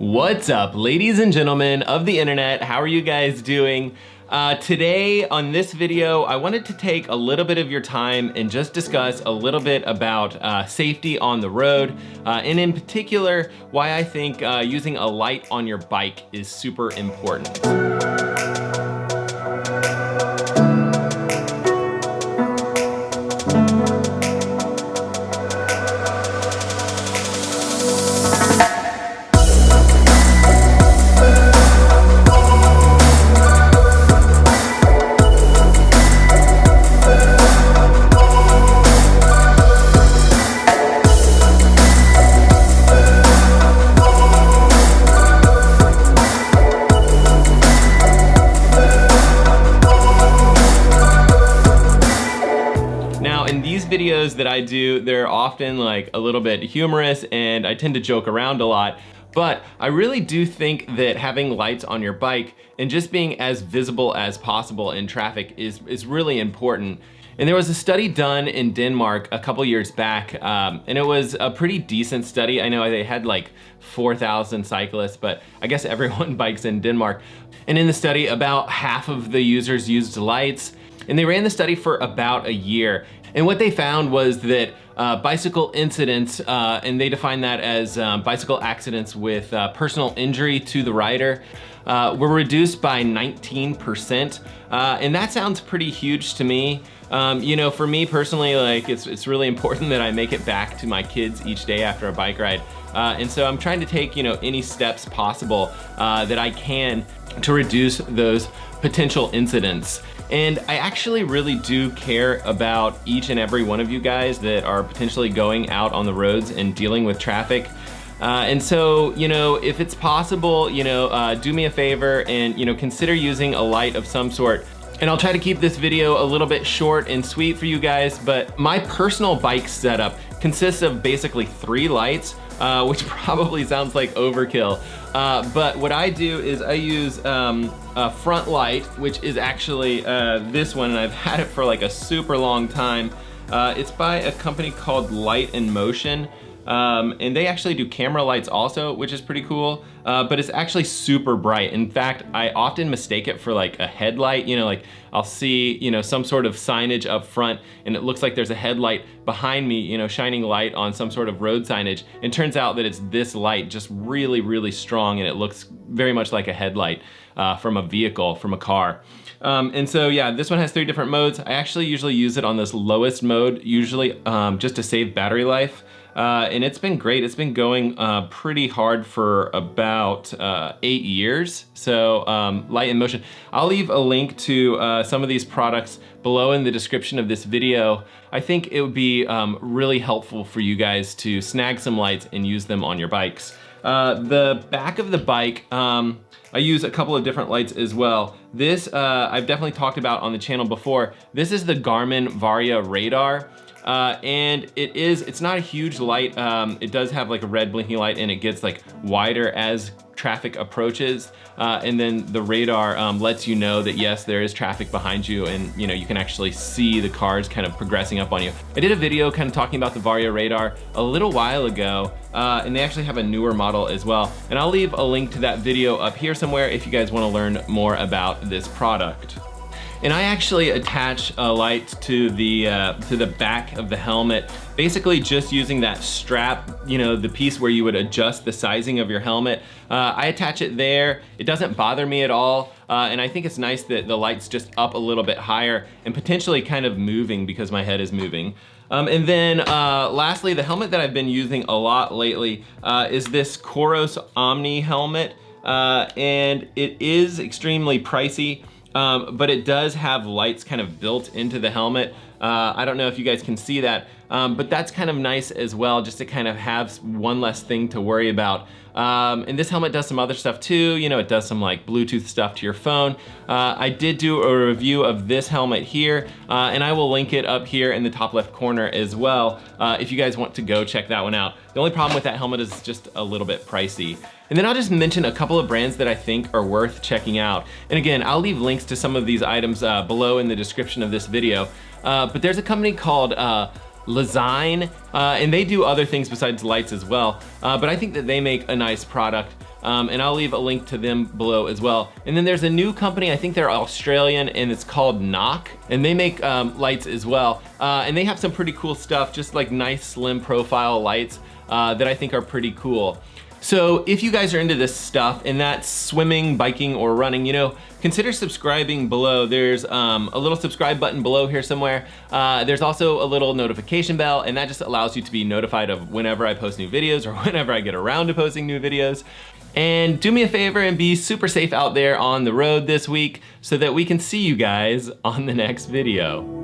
What's up, ladies and gentlemen of the internet? How are you guys doing? Today on this video, I wanted to take a little bit of your time and just discuss a little bit about safety on the road, and in particular, why I think using a light on your bike is super important. Videos that I do, they're often like a little bit humorous and I tend to joke around a lot, but I really do think that having lights on your bike and just being as visible as possible in traffic is really important. And there was a study done in Denmark a couple years back, and it was a pretty decent study. I know they had like 4,000 cyclists, but I guess everyone bikes in Denmark. And in the study, about half of the users used lights, and they ran the study for about a year. And what they found was that bicycle incidents, and they define that as bicycle accidents with personal injury to the rider, were reduced by 19%. And that sounds pretty huge to me. You know, for me personally, like it's really important that I make it back to my kids each day after a bike ride. And so I'm trying to take, you know, any steps possible that I can to reduce those potential incidents. And I actually really do care about each and every one of you guys that are potentially going out on the roads and dealing with traffic. And so, you know, if it's possible, you know, do me a favor and, you know, consider using a light of some sort. And I'll try to keep this video a little bit short and sweet for you guys, but my personal bike setup consists of basically 3 lights, which probably sounds like overkill. But what I do is I use a front light, which is actually this one, and I've had it for like a super long time. It's by a company called Light in Motion. And they actually do camera lights also, which is pretty cool, but it's actually super bright. In fact, I often mistake it for like a headlight, you know, like I'll see, you know, some sort of signage up front and it looks like there's a headlight behind me, you know, shining light on some sort of road signage. And turns out that it's this light, just really, really strong, and it looks very much like a headlight from a vehicle, from a car. And so yeah, this one has 3 different modes. I actually usually use it on this lowest mode, usually just to save battery life. And it's been great. It's been going pretty hard for about 8 years. So Light in Motion. I'll leave a link to some of these products below in the description of this video. I think it would be really helpful for you guys to snag some lights and use them on your bikes. The back of the bike, I use a couple of different lights as well. This I've definitely talked about on the channel before. This is the Garmin Varriya radar. And it's not a huge light. It does have like a red blinking light, and it gets like wider as traffic approaches. And then the radar lets you know that yes, there is traffic behind you, and you know, you can actually see the cars kind of progressing up on you. I did a video kind of talking about the Varriya radar a little while ago, and they actually have a newer model as well. And I'll leave a link to that video up here somewhere if you guys want to learn more about this product. And I actually attach a light to the back of the helmet, basically just using that strap, you know, the piece where you would adjust the sizing of your helmet. I attach it there. It doesn't bother me at all. And I think it's nice that the light's just up a little bit higher and potentially kind of moving because my head is moving. And then lastly, the helmet that I've been using a lot lately is this Kouros Omni helmet. And it is extremely pricey. But it does have lights kind of built into the helmet. I don't know if you guys can see that, but that's kind of nice as well, just to kind of have one less thing to worry about. And this helmet does some other stuff too. You know, it does some like Bluetooth stuff to your phone. I did do a review of this helmet here, and I will link it up here in the top left corner as well, if you guys want to go check that one out. The only problem with that helmet is just a little bit pricey. And then I'll just mention a couple of brands that I think are worth checking out. And again, I'll leave links to some of these items below in the description of this video. But there's a company called LeGrand, and they do other things besides lights as well. But I think that they make a nice product. and I'll leave a link to them below as well. And then there's a new company, I think they're Australian, and it's called Knock, and they make lights as well. And they have some pretty cool stuff, just like nice slim profile lights that I think are pretty cool. So if you guys are into this stuff, and that's swimming, biking, or running, you know, consider subscribing below. There's a little subscribe button below here somewhere. There's also a little notification bell, and that just allows you to be notified of whenever I post new videos or whenever I get around to posting new videos. And do me a favor and be super safe out there on the road this week so that we can see you guys on the next video.